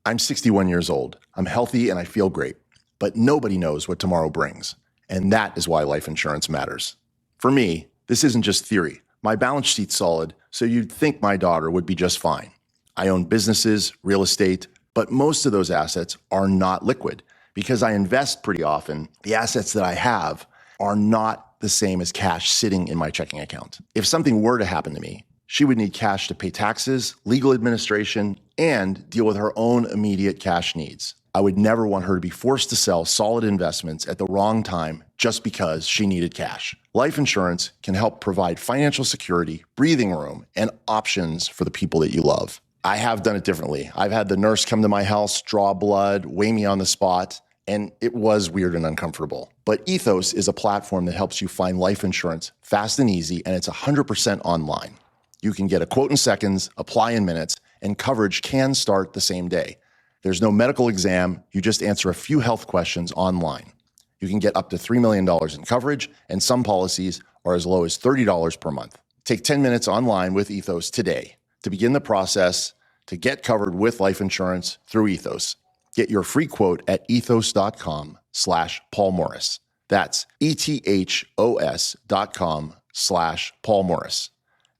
I'm 61 years old. I'm healthy and I feel great. But nobody knows what tomorrow brings. And that is why life insurance matters. For me, this isn't just theory. My balance sheet's solid, so you'd think my daughter would be just fine. I own businesses, real estate, but most of those assets are not liquid. Because I invest pretty often, the assets that I have are not the same as cash sitting in my checking account. If something were to happen to me, she would need cash to pay taxes, legal administration, and deal with her own immediate cash needs. I would never want her to be forced to sell solid investments at the wrong time just because she needed cash. Life insurance can help provide financial security, breathing room, and options for the people that you love. I have done it differently. I've had the nurse come to my house, draw blood, weigh me on the spot, and it was weird and uncomfortable. But Ethos is a platform that helps you find life insurance fast and easy, and it's 100% online. You can get a quote in seconds, apply in minutes, and coverage can start the same day. There's no medical exam. You just answer a few health questions online. You can get up to $3 million in coverage, and some policies are as low as $30 per month. Take 10 minutes online with Ethos today to begin the process to get covered with life insurance through Ethos. Get your free quote at ethos.com/Paul Morris. That's ethos.com/Paul Morris.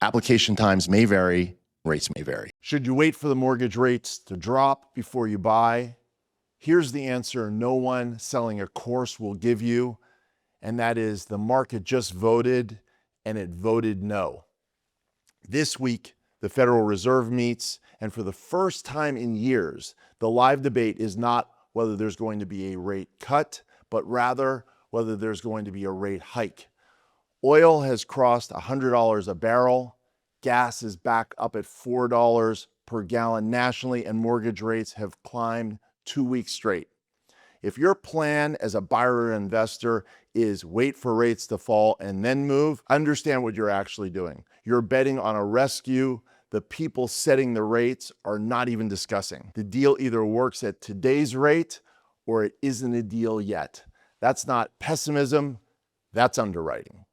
Application times may vary, rates may vary. Should you wait for the mortgage rates to drop before you buy? Here's the answer no one selling a course will give you, and that is the market just voted, and it voted no. This week, the Federal Reserve meets, and for the first time in years, the live debate is not whether there's going to be a rate cut, but rather whether there's going to be a rate hike. Oil has crossed $100 a barrel. Gas is back up at $4 per gallon nationally, and mortgage rates have climbed 2 weeks straight. If your plan as a buyer or investor is wait for rates to fall and then move, understand what you're actually doing. You're betting on a rescue the people setting the rates are not even discussing. The deal either works at today's rate or it isn't a deal yet. That's not pessimism, that's underwriting.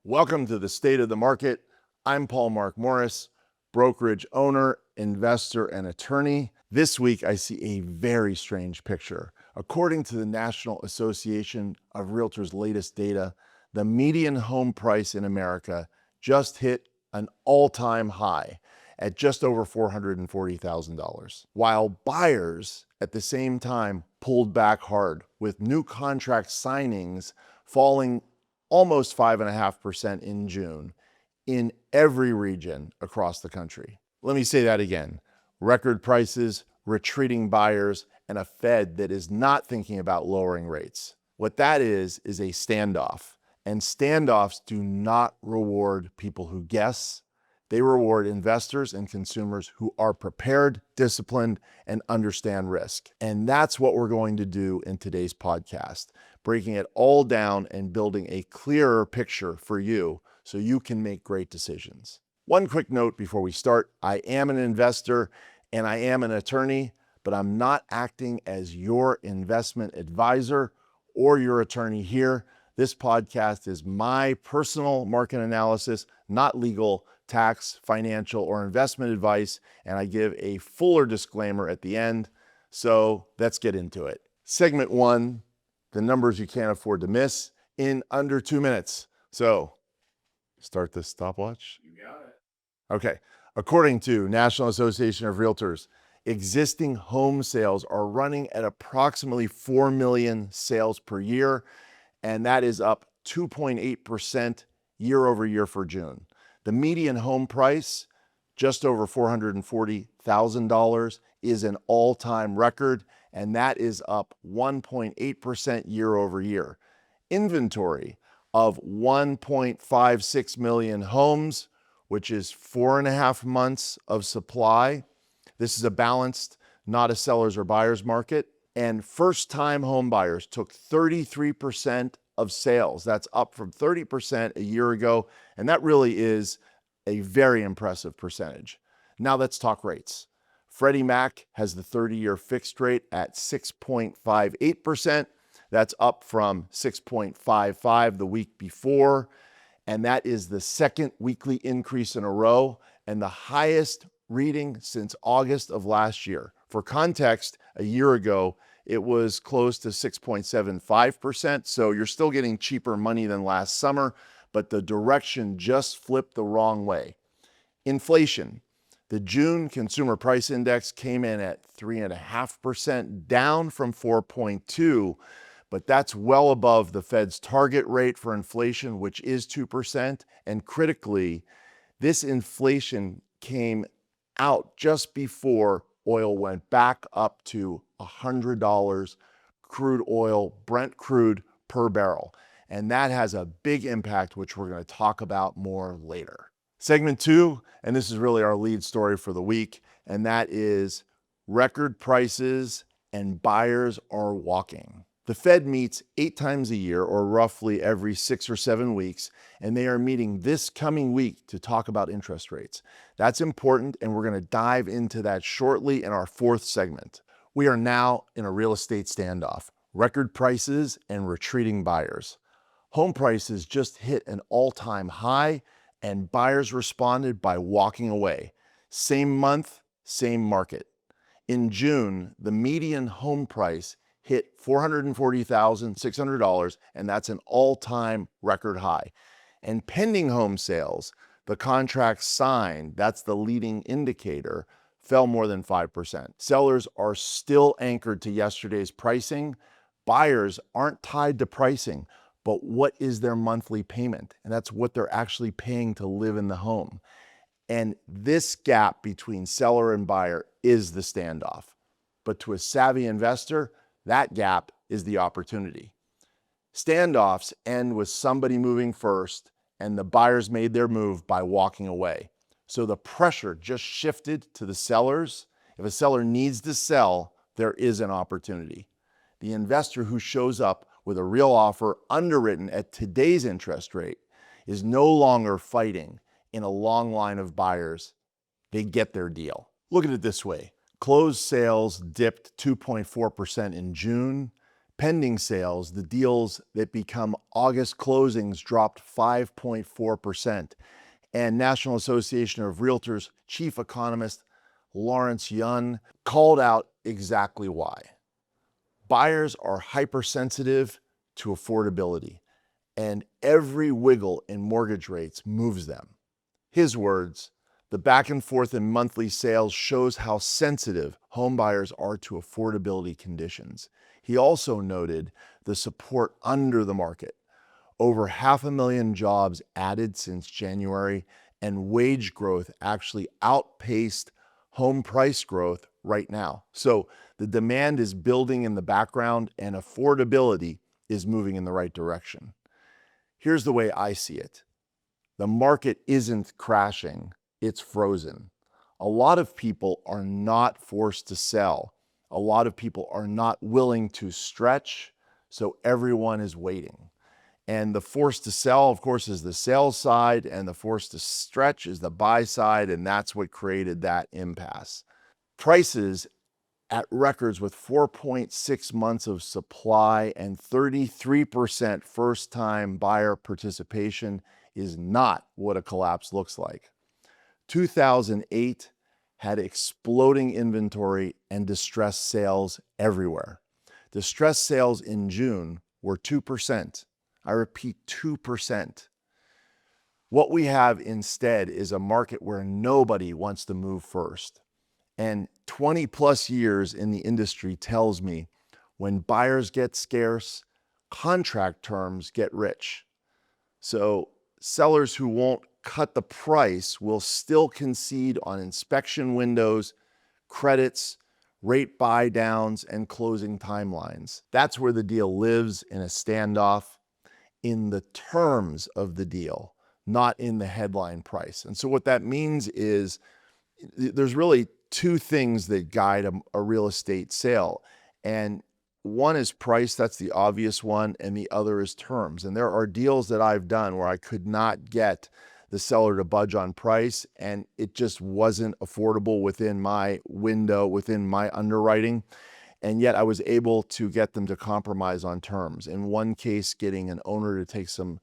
Welcome to the State of the Market. I'm Paul Mark Morris, brokerage owner, investor, and attorney. This week, I see a very strange picture. According to the National Association of Realtors' latest data, the median home price in America just hit an all-time high at just over $440,000, while buyers at the same time pulled back hard, with new contract signings falling almost 5.5% in June in every region across the country. Let me say that again. Record prices, retreating buyers, and a Fed that is not thinking about lowering rates. What that is a standoff. And standoffs do not reward people who guess. They reward investors and consumers who are prepared, disciplined, and understand risk. And that's what we're going to do in today's podcast, breaking it all down and building a clearer picture for you so you can make great decisions. One quick note before we start. I am an investor and I am an attorney, but I'm not acting as your investment advisor or your attorney here. This podcast is my personal market analysis, not legal, tax, financial, or investment advice, and I give a fuller disclaimer at the end. So let's get into it. Segment 1, the numbers you can't afford to miss in under 2 minutes. So start the stopwatch. You got it. Okay. According to National Association of Realtors, existing home sales are running at approximately 4 million sales per year, and that is up 2.8% year over year for June. The median home price, just over $440,000, is an all-time record, and that is up 1.8% year over year. Inventory of 1.56 million homes, which is 4.5 months of supply. This is a balanced, not a seller's or buyer's market. And first-time home buyers took 33% of sales. That's up from 30% a year ago. And that really is a very impressive percentage. Now let's talk rates. Freddie Mac has the 30-year fixed rate at 6.58%. That's up from 6.55 the week before. And that is the second weekly increase in a row and the highest reading since August of last year. For context, a year ago, it was close to 6.75%. So you're still getting cheaper money than last summer, but the direction just flipped the wrong way. Inflation. The June Consumer Price Index came in at 3.5%, down from 4.2, but that's well above the Fed's target rate for inflation, which is 2%. And critically, this inflation came out just before oil went back up to $100 crude oil, Brent crude per barrel. And that has a big impact, which we're going to talk about more later. Segment 2, and this is really our lead story for the week, and that is record prices and buyers are walking. The Fed meets 8 times a year, or roughly every 6 or 7 weeks, and they are meeting this coming week to talk about interest rates. That's important, and we're going to dive into that shortly in our 4th segment. We are now in a real estate standoff, record prices and retreating buyers. Home prices just hit an all-time high, and buyers responded by walking away. Same month, same market. In June, the median home price hit $440,600, and that's an all-time record high. And pending home sales, the contracts signed, that's the leading indicator, fell more than 5%. Sellers are still anchored to yesterday's pricing. Buyers aren't tied to pricing, but what is their monthly payment? And that's what they're actually paying to live in the home. And this gap between seller and buyer is the standoff. But to a savvy investor, that gap is the opportunity. Standoffs end with somebody moving first, and the buyers made their move by walking away. So the pressure just shifted to the sellers. If a seller needs to sell, there is an opportunity. The investor who shows up with a real offer underwritten at today's interest rate is no longer fighting in a long line of buyers. They get their deal. Look at it this way. Closed sales dipped 2.4% in June. Pending sales, the deals that become August closings, dropped 5.4%. And National Association of Realtors chief economist Lawrence Yun called out exactly why. Buyers are hypersensitive to affordability, and every wiggle in mortgage rates moves them. His words, the back and forth in monthly sales shows how sensitive home buyers are to affordability conditions. He also noted the support under the market. Over 500,000 jobs added since January, and wage growth actually outpaced home price growth right now. So the demand is building in the background, and affordability is moving in the right direction. Here's the way I see it. The market isn't crashing, it's frozen. A lot of people are not forced to sell. A lot of people are not willing to stretch, so everyone is waiting. And the force to sell, of course, is the sales side, and the force to stretch is the buy side, and that's what created that impasse. Prices at records with 4.6 months of supply and 33% first-time buyer participation is not what a collapse looks like. 2008 had exploding inventory and distressed sales everywhere. Distressed sales in June were 2%. I repeat, 2%. What we have instead is a market where nobody wants to move first. And 20 plus years in the industry tells me when buyers get scarce, contract terms get rich. So sellers who won't cut the price will still concede on inspection windows, credits, rate buy downs, and closing timelines. That's where the deal lives in a standoff, in the terms of the deal, not in the headline price. And so what that means is there's really 2 things that guide a real estate sale. And one is price, that's the obvious one, and the other is terms. And there are deals that I've done where I could not get the seller to budge on price, and it just wasn't affordable within my window, within my underwriting. And yet I was able to get them to compromise on terms. In one case, getting an owner to take some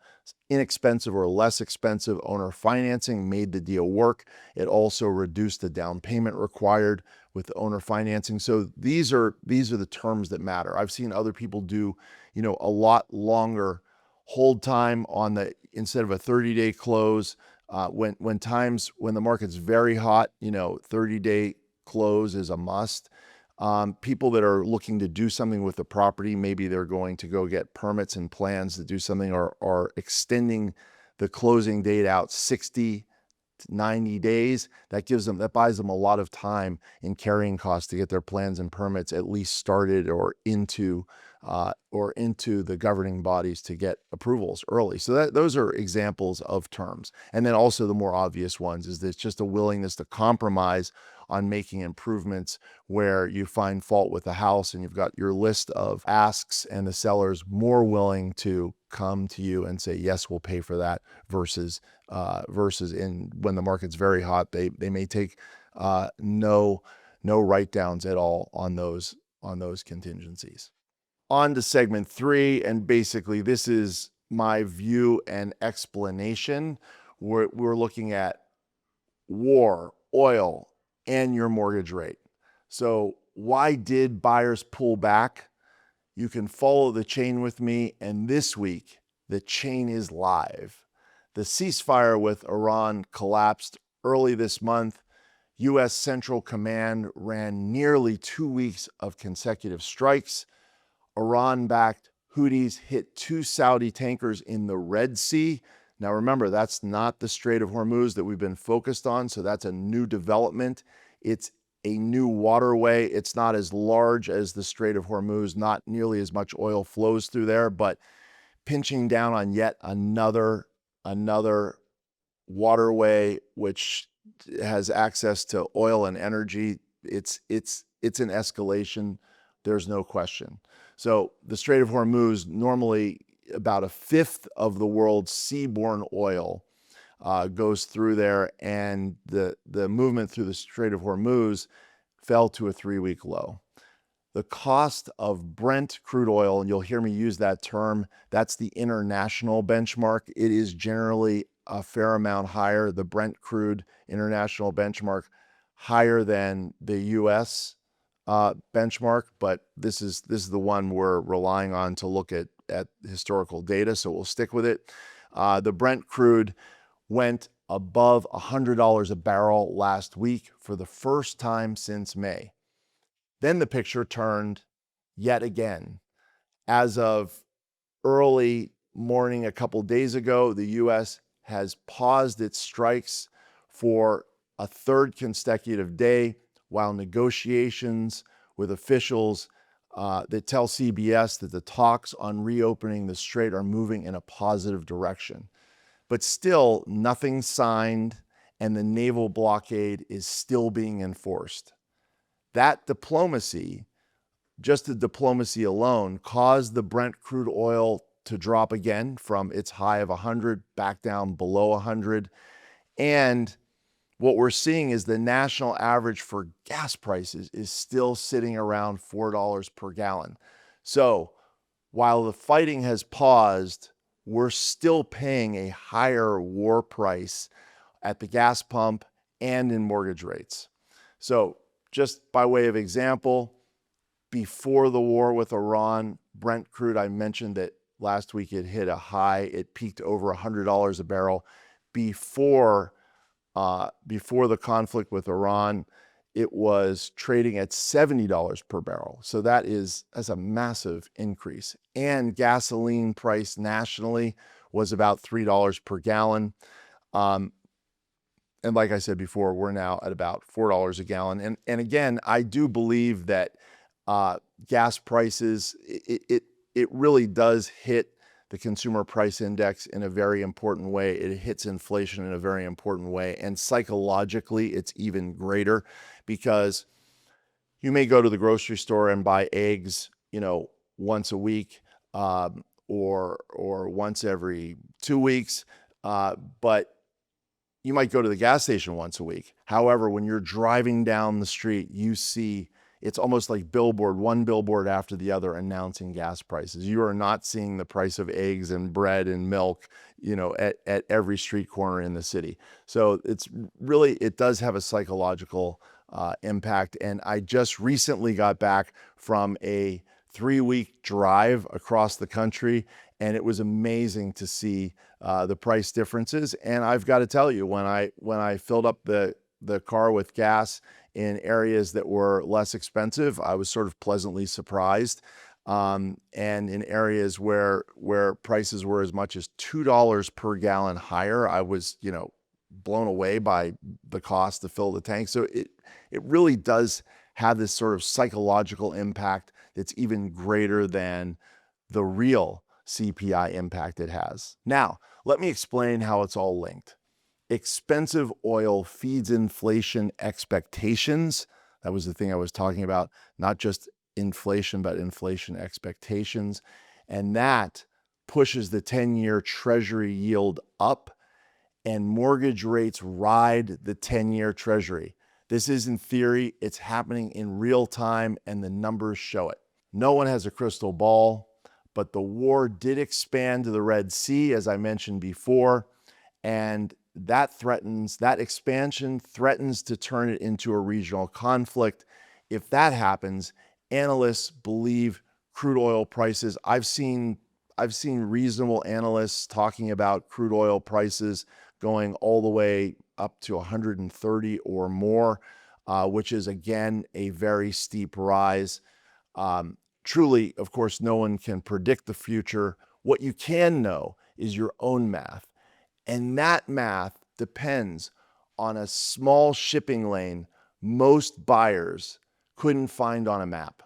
inexpensive or less expensive owner financing made the deal work. It also reduced the down payment required, with the owner financing. So these are the terms that matter. I've seen other people do, a lot longer hold time on instead of a 30-day close. When the market's very hot, 30-day close is a must. People that are looking to do something with the property, maybe they're going to go get permits and plans to do something, or are extending the closing date out 60 to 90 days. That buys them a lot of time in carrying costs to get their plans and permits at least started, or into the governing bodies to get approvals early. So those are examples of terms. And then also the more obvious ones is there's just a willingness to compromise on making improvements where you find fault with the house and you've got your list of asks, and the seller's more willing to come to you and say, yes, we'll pay for that, versus when the market's very hot, they may take no write-downs at all on those contingencies. On to segment 3, and basically this is my view and explanation. We're looking at war, oil, and your mortgage rate. So why did buyers pull back? You can follow the chain with me, and this week the chain is live. The ceasefire with Iran collapsed early this month. U.S. Central Command ran nearly 2 weeks of consecutive strikes. Iran-backed Houthis hit 2 Saudi tankers in the Red Sea. Now remember, that's not the Strait of Hormuz that we've been focused on, so that's a new development. It's a new waterway. It's not as large as the Strait of Hormuz, not nearly as much oil flows through there, but pinching down on yet another waterway which has access to oil and energy. It's an escalation. There's no question. So the Strait of Hormuz, normally about a fifth of the world's seaborne oil goes through there, and the movement through the Strait of Hormuz fell to a 3-week low. The cost of Brent crude oil, and you'll hear me use that term, that's the international benchmark. It is generally a fair amount higher, the Brent crude international benchmark, higher than the US benchmark, but this is the one we're relying on to look at historical data, so we'll stick with it. The Brent crude went above $100 a barrel last week for the first time since May. Then the picture turned yet again. As of early morning a couple days ago, the U.S. has paused its strikes for a third consecutive day, while negotiations with officials that tell CBS that the talks on reopening the strait are moving in a positive direction. But still, nothing's signed, and the naval blockade is still being enforced. That diplomacy, just the diplomacy alone, caused the Brent crude oil to drop again from its high of 100 back down below 100. And what we're seeing is the national average for gas prices is still sitting around $4 per gallon. So while the fighting has paused, we're still paying a higher war price at the gas pump and in mortgage rates. So just by way of example, before the war with Iran, Brent crude, I mentioned that last week it hit a high. It peaked over $100 a barrel. Before the conflict with Iran, it was trading at $70 per barrel. So that's a massive increase. And gasoline price nationally was about $3 per gallon. And like I said before, we're now at about $4 a gallon. And again, I do believe that gas prices, it really does hit the consumer price index in a very important way. It hits inflation in a very important way. And psychologically, it's even greater, because you may go to the grocery store and buy eggs, once a week, or once every 2 weeks. But you might go to the gas station once a week. However, when you're driving down the street, you see it's almost like one billboard after the other announcing gas prices. You are not seeing the price of eggs and bread and milk, at every street corner in the city. So it does have a psychological impact. And I just recently got back from a 3-week drive across the country, and it was amazing to see the price differences. And I've got to tell you, when I filled up the car with gas in areas that were less expensive, I was sort of pleasantly surprised. And in areas where prices were as much as $2 per gallon higher, I was, blown away by the cost to fill the tank. So it really does have this sort of psychological impact that's even greater than the real CPI impact it has. Now, let me explain how it's all linked. Expensive oil feeds inflation expectations. That was the thing I was talking about, not just inflation, but inflation expectations. And that pushes the 10-year Treasury yield up, and mortgage rates ride the 10-year Treasury. This isn't theory, it's happening in real time, and the numbers show it. No one has a crystal ball, but the war did expand to the Red Sea, as I mentioned before, and that expansion threatens to turn it into a regional conflict. If that happens, analysts believe crude oil prices. I've seen reasonable analysts talking about crude oil prices going all the way up to 130 or more, which is again a very steep rise. Truly, of course, no one can predict the future. What you can know is your own math. And that math depends on a small shipping lane most buyers couldn't find on a map.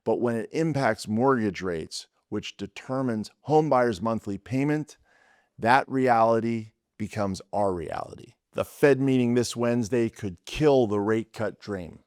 But when it impacts mortgage rates, which determines home buyers' monthly payment, that reality becomes our reality. The Fed meeting this Wednesday could kill the rate cut dream.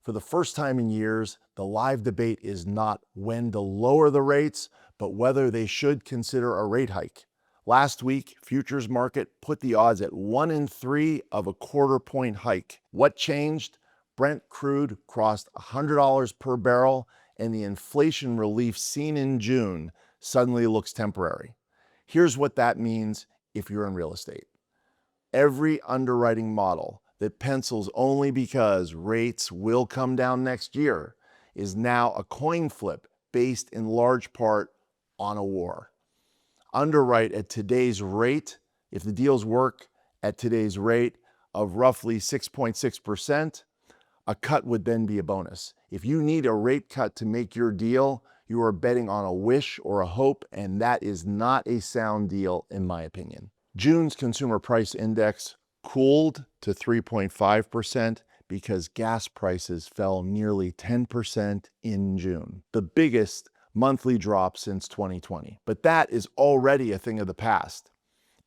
For the first time in years, the live debate is not when to lower the rates, but whether they should consider a rate hike. Last week, futures market put the odds at 1 in 3 of a quarter-point hike. What changed? Brent crude crossed $100 per barrel, and the inflation relief seen in June suddenly looks temporary. Here's what that means if you're in real estate. Every underwriting model that pencils only because rates will come down next year is now a coin flip based in large part on a war. Underwrite at today's rate. If the deals work at today's rate of roughly 6.6%, a cut would then be a bonus. If you need a rate cut to make your deal, you are betting on a wish or a hope, and that is not a sound deal, in my opinion. June's consumer price index cooled to 3.5% because gas prices fell nearly 10% in June, the biggest monthly drop since 2020. But that is already a thing of the past.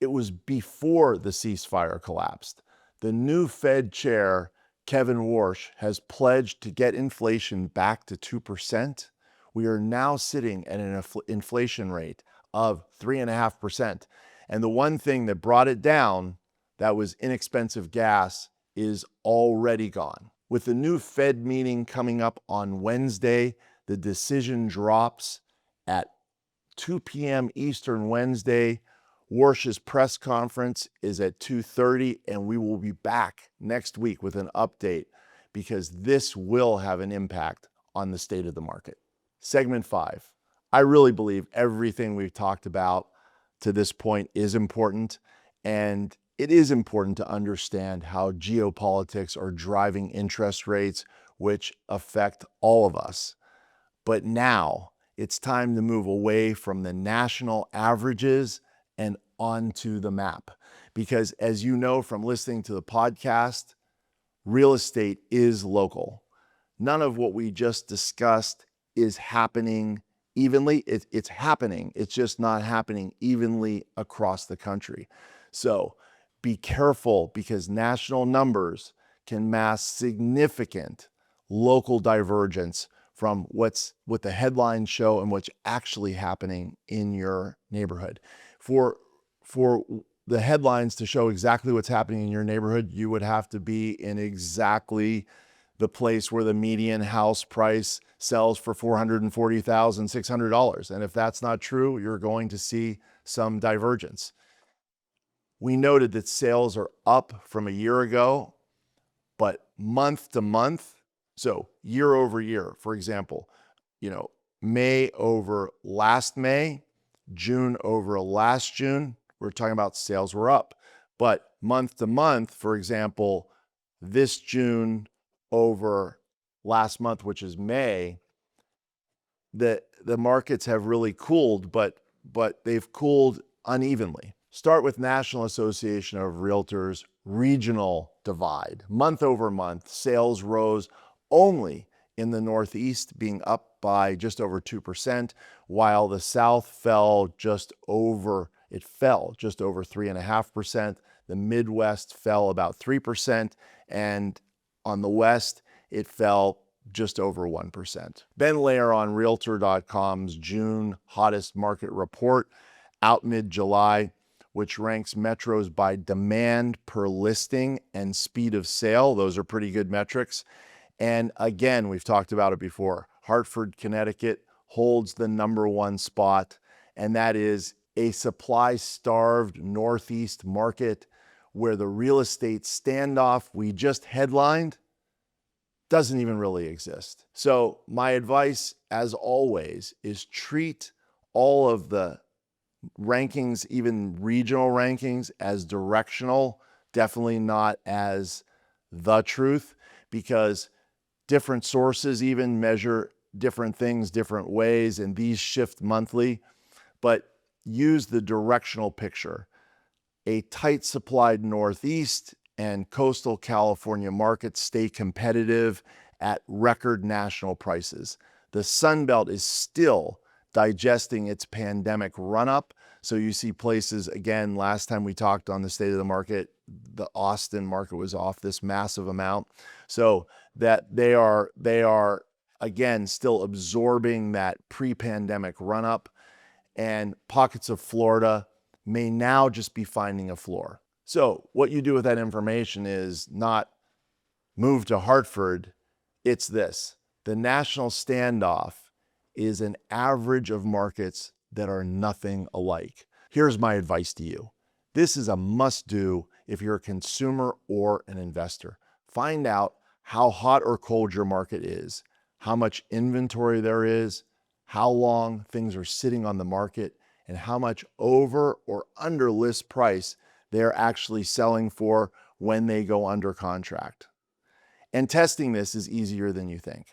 It was before the ceasefire collapsed. The new Fed chair, Kevin Warsh, has pledged to get inflation back to 2%. We are now sitting at an inflation rate of 3.5%. And the one thing that brought it down, that was inexpensive gas, is already gone. With the new Fed meeting coming up on Wednesday, the decision drops at 2 p.m. Eastern Wednesday. Warsh's press conference is at 2:30, and we will be back next week with an update because this will have an impact on the state of the market. Segment 5. I really believe everything we've talked about to this point is important, and it is important to understand how geopolitics are driving interest rates, which affect all of us. But now it's time to move away from the national averages and onto the map. Because as you know from listening to the podcast, real estate is local. None of what we just discussed is happening evenly. It's happening. It's just not happening evenly across the country. So be careful, because national numbers can mask significant local divergence from what the headlines show and what's actually happening in your neighborhood. For the headlines to show exactly what's happening in your neighborhood, you would have to be in exactly the place where the median house price sells for $440,600. And if that's not true, you're going to see some divergence. We noted that sales are up from a year ago, But month to month, so year over year, for example, May over last May, June over last June, we're talking about sales were up. But month to month, for example, this June over last month, which is May, the markets have really cooled, but they've cooled unevenly. Start with National Association of Realtors regional divide. Month over month, sales rose only in the Northeast, being up by just over 2%, while the South fell just over 3.5%. The Midwest fell about 3%, and on the West, it fell just over 1%. Then layer on Realtor.com's June hottest market report out mid-July, which ranks metros by demand per listing and speed of sale. Those are pretty good metrics. And again, we've talked about it before. Hartford, Connecticut holds the #1 spot, and that is a supply-starved Northeast market where the real estate standoff we just headlined doesn't even really exist. So my advice, as always, is treat all of the rankings, even regional rankings, as directional, definitely not as the truth, because different sources even measure different things different ways, and these shift monthly. But use the directional picture. A tight supplied Northeast and coastal California markets stay competitive at record national prices. The Sun Belt is still digesting its pandemic run-up. So you see places, again, last time we talked on the state of the market, the Austin market was off this massive amount. So that they are again, still absorbing that pre-pandemic run-up, and pockets of Florida may now just be finding a floor. So what you do with that information is not move to Hartford, it's this. The national standoff is an average of markets that are nothing alike. Here's my advice to you. This is a must-do if you're a consumer or an investor. Find out how hot or cold your market is, how much inventory there is, how long things are sitting on the market, and how much over or under list price they're actually selling for when they go under contract. And testing this is easier than you think.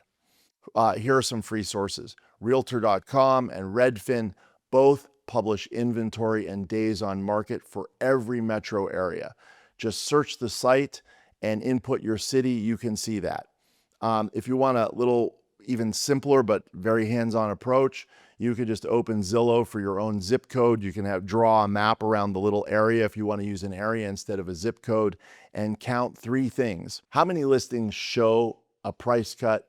Here are some free sources. Realtor.com and Redfin both publish inventory and days on market for every metro area. Just search the site and input your city, you can see that. If you want a little even simpler but very hands-on approach, you could just open Zillow for your own zip code. You can draw a map around the little area if you want to use an area instead of a zip code, and count 3 things. How many listings show a price cut?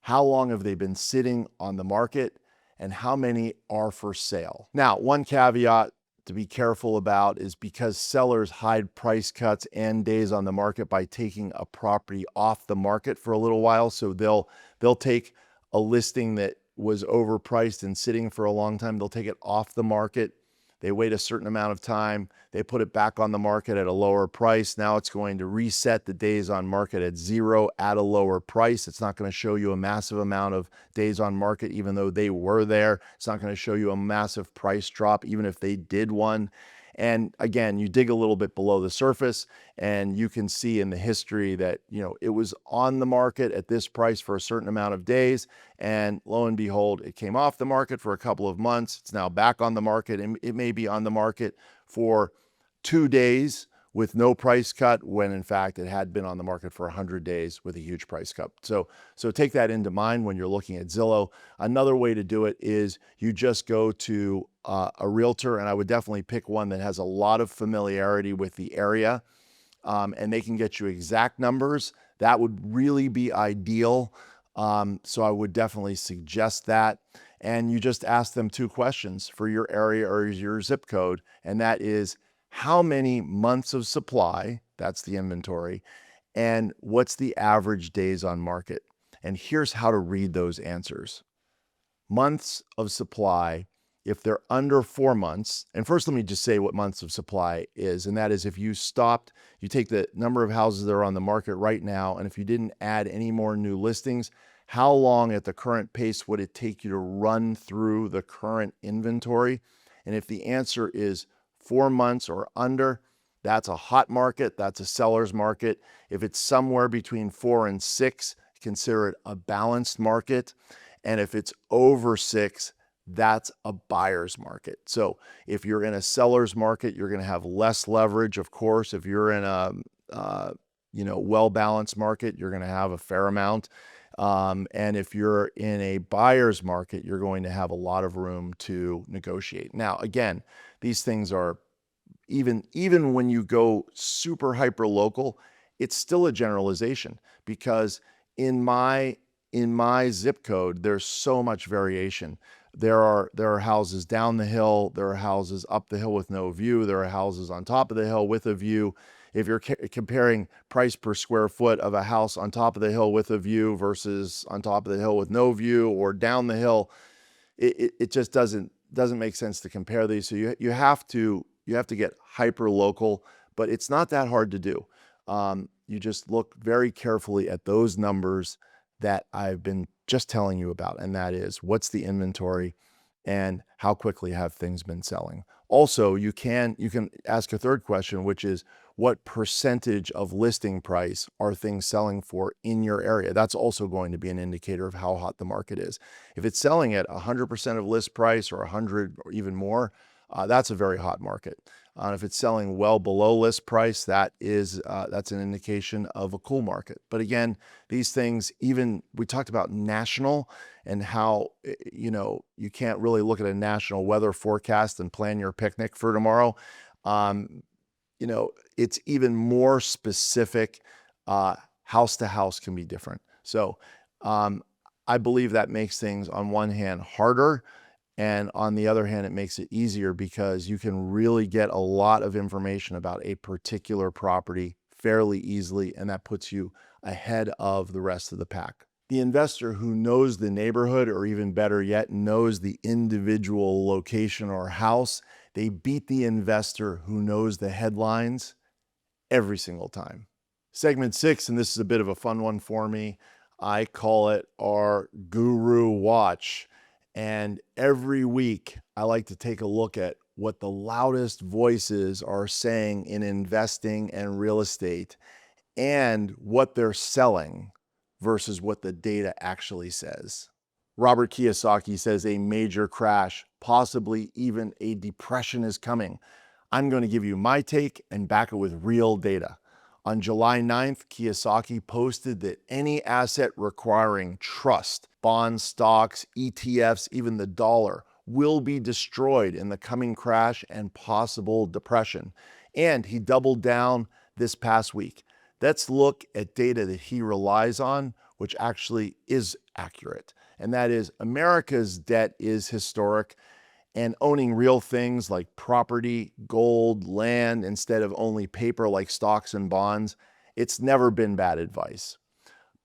How long have they been sitting on the market? And how many are for sale? Now, one caveat to be careful about is because sellers hide price cuts and days on the market by taking a property off the market for a little while. So they'll take a listing that was overpriced and sitting for a long time. They'll take it off the market. They wait a certain amount of time. They put it back on the market at a lower price. Now it's going to reset the days on market at 0 at a lower price. It's not going to show you a massive amount of days on market, even though they were there. It's not going to show you a massive price drop, even if they did one. And again, you dig a little bit below the surface and you can see in the history that, it was on the market at this price for a certain amount of days. And lo and behold, it came off the market for a couple of months. It's now back on the market, and it may be on the market for 2 days with no price cut, when in fact it had been on the market for 100 days with a huge price cut. So take that into mind when you're looking at Zillow. Another way to do it is you just go to a realtor, and I would definitely pick one that has a lot of familiarity with the area, and they can get you exact numbers. That would really be ideal. So I would definitely suggest that. And you just ask them 2 questions for your area or your zip code, and that is, how many months of supply, that's the inventory, and what's the average days on market? And here's how to read those answers. Months of supply if they're under 4 months, and first let me just say what months of supply is, and that is if you take the number of houses that are on the market right now, and if you didn't add any more new listings, how long at the current pace would it take you to run through the current inventory? And if the answer is 4 months or under, that's a hot market, that's a seller's market. If it's somewhere between 4 and 6, consider it a balanced market. And if it's over 6, that's a buyer's market. So if you're in a seller's market, you're going to have less leverage. Of course, if you're in a well-balanced market, you're going to have a fair amount. And if you're in a buyer's market, you're going to have a lot of room to negotiate. Now, again, these things are even when you go super hyper local, it's still a generalization, because in my zip code, there's so much variation. There are houses down the hill, there are houses up the hill with no view, there are houses on top of the hill with a view. If you're comparing price per square foot of a house on top of the hill with a view versus on top of the hill with no view, or down the hill, it just doesn't make sense to compare these. So you have to get hyper local, but it's not that hard to do. You just look very carefully at those numbers that I've been just telling you about, and that is what's the inventory and how quickly have things been selling. Also, you can ask a third question, which is what percentage of listing price are things selling for in your area? That's also going to be an indicator of how hot the market is. If it's selling at 100% of list price or 100 or even more, that's a very hot market. If it's selling well below list price, that's an indication of a cool market. But again, these things, even we talked about national and how you can't really look at a national weather forecast and plan your picnic for tomorrow. It's even more specific. House to house can be different. So I believe that makes things on one hand harder, and on the other hand, it makes it easier because you can really get a lot of information about a particular property fairly easily, and that puts you ahead of the rest of the pack. The investor who knows the neighborhood, or even better yet, knows the individual location or house, they beat the investor who knows the headlines every single time. Segment 6, and this is a bit of a fun one for me. I call it our Guru Watch. And every week, I like to take a look at what the loudest voices are saying in investing and real estate, and what they're selling versus what the data actually says. Robert Kiyosaki says a major crash, possibly even a depression, is coming. I'm going to give you my take and back it with real data. On July 9th, Kiyosaki posted that any asset requiring trust, bonds, stocks, ETFs, even the dollar, will be destroyed in the coming crash and possible depression. And he doubled down this past week. Let's look at data that he relies on, which actually is accurate. And that is, America's debt is historic, and owning real things like property, gold, land, instead of only paper like stocks and bonds, it's never been bad advice.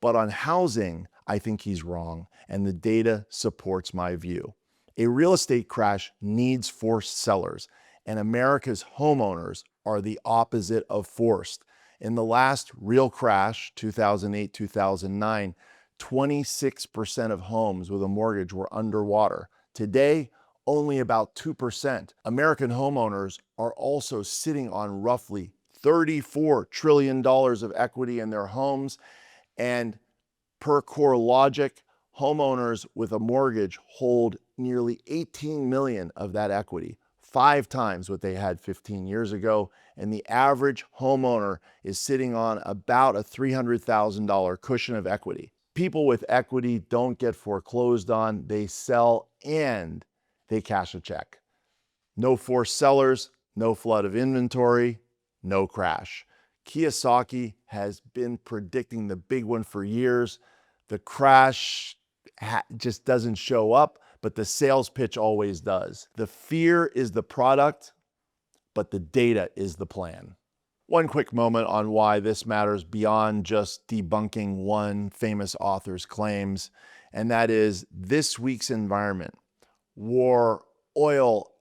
But on housing, I think he's wrong, and the data supports my view. A real estate crash needs forced sellers, and America's homeowners are the opposite of forced. In the last real crash, 2008, 2009, 26% of homes with a mortgage were underwater. Today, only about 2%. American homeowners are also sitting on roughly $34 trillion of equity in their homes, and per core logic, homeowners with a mortgage hold nearly 18 million of that equity, 5 times what they had 15 years ago, and the average homeowner is sitting on about a $300,000 cushion of equity. People with equity don't get foreclosed on, they sell and they cash a check. No forced sellers, no flood of inventory, no crash. Kiyosaki has been predicting the big one for years. The crash just doesn't show up, but the sales pitch always does. The fear is the product, but the data is the plan. One quick moment on why this matters beyond just debunking one famous author's claims, and that is this week's environment. War oil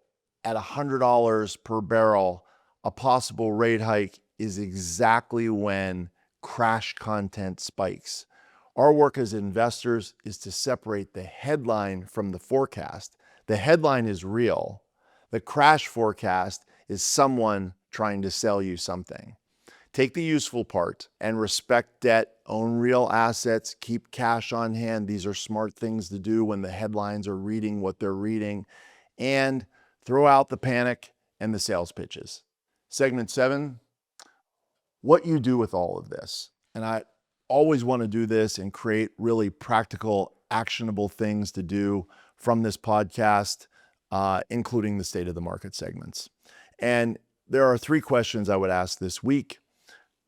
at $100 per barrel, a possible rate hike is exactly when crash content spikes. Our work as investors is to separate the headline from the forecast. The headline is real. The crash forecast is someone trying to sell you something. Take the useful part and respect debt, own real assets, keep cash on hand. These are smart things to do when the headlines are reading what they're reading, and throw out the panic and the sales pitches. Segment 7, what you do with all of this. And I always want to do this and create really practical, actionable things to do from this podcast, including the state of the market segments. And there are 3 questions I would ask this week.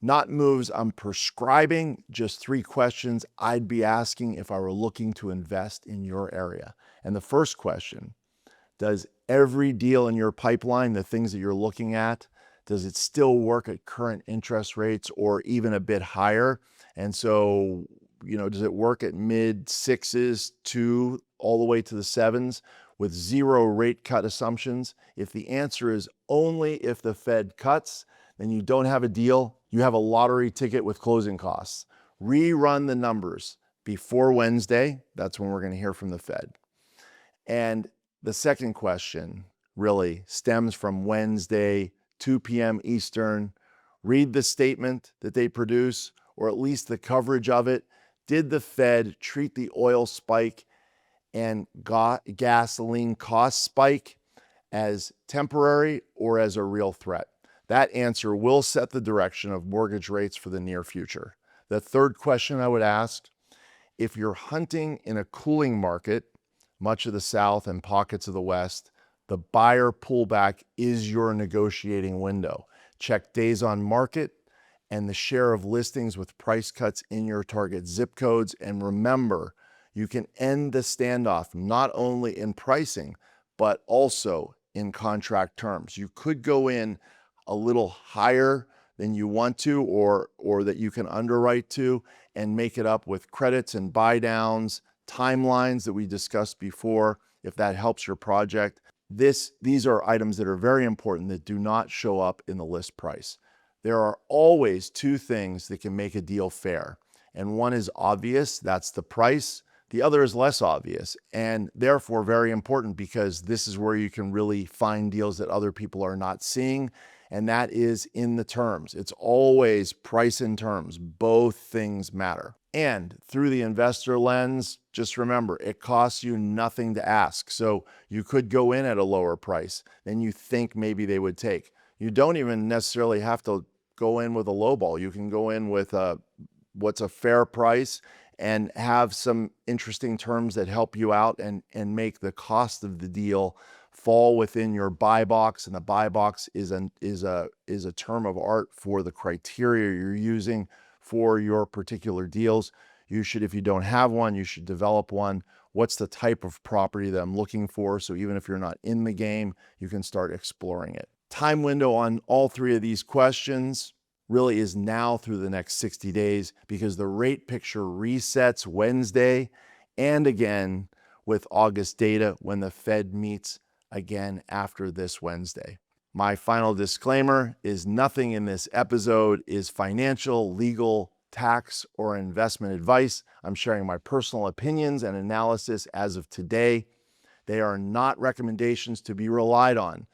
Not moves I'm prescribing, just 3 questions I'd be asking if I were looking to invest in your area. And the first question, does every deal in your pipeline, the things that you're looking at, does it still work at current interest rates or even a bit higher? And so, does it work at mid 6s to all the way to the 7s with 0 rate cut assumptions? If the answer is only if the Fed cuts, then you don't have a deal. You have a lottery ticket with closing costs. Rerun the numbers before Wednesday. That's when we're going to hear from the Fed. And the second question really stems from Wednesday, 2 p.m. Eastern. Read the statement that they produce, or at least the coverage of it. Did the Fed treat the oil spike and gasoline cost spike as temporary or as a real threat? That answer will set the direction of mortgage rates for the near future. The third question I would ask, if you're hunting in a cooling market, much of the South and pockets of the West, the buyer pullback is your negotiating window. Check days on market and the share of listings with price cuts in your target zip codes. And remember, you can end the standoff not only in pricing, but also in contract terms. You could go in a little higher than you want to or that you can underwrite to and make it up with credits and buy downs, timelines that we discussed before, if that helps your project. These are items that are very important that do not show up in the list price. There are always 2 things that can make a deal fair. And one is obvious, that's the price. The other is less obvious and therefore very important because this is where you can really find deals that other people are not seeing. And that is in the terms. It's always price and terms. Both things matter. And through the investor lens, just remember, it costs you nothing to ask. So you could go in at a lower price than you think maybe they would take. You don't even necessarily have to go in with a low ball. You can go in with what's a fair price and have some interesting terms that help you out and make the cost of the deal fall within your buy box. And the buy box is a term of art for the criteria you're using for your particular deals. You should, if you don't have one, you should develop one. What's the type of property that I'm looking for? So even if you're not in the game, you can start exploring it. Time window on all 3 of these questions really is now through the next 60 days because the rate picture resets Wednesday and again with August data when the Fed meets again after this Wednesday. My final disclaimer is nothing in this episode is financial, legal, tax, or investment advice. I'm sharing my personal opinions and analysis as of today. They are not recommendations to be relied on.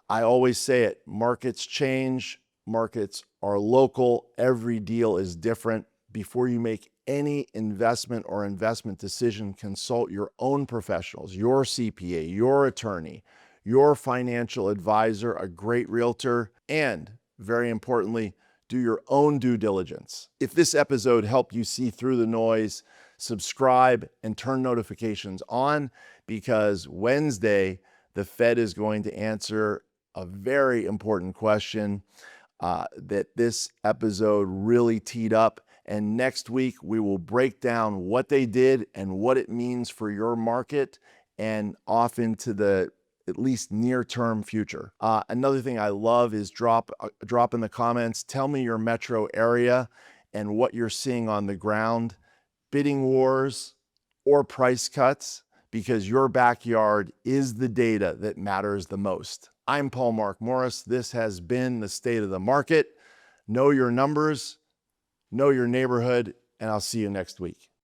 I always say it, markets change, markets are local, every deal is different. Before you make any investment or investment decision, consult your own professionals, your CPA, your attorney, your financial advisor, a great realtor, and very importantly, do your own due diligence. If this episode helped you see through the noise, subscribe and turn notifications on because Wednesday, the Fed is going to answer a very important question that this episode really teed up. And next week, we will break down what they did and what it means for your market and off into the at least near-term future. Another thing I love is drop in the comments. Tell me your metro area and what you're seeing on the ground. Bidding wars or price cuts, because your backyard is the data that matters the most. I'm Paul Mark Morris. This has been the State of the Market. Know your numbers, know your neighborhood, and I'll see you next week.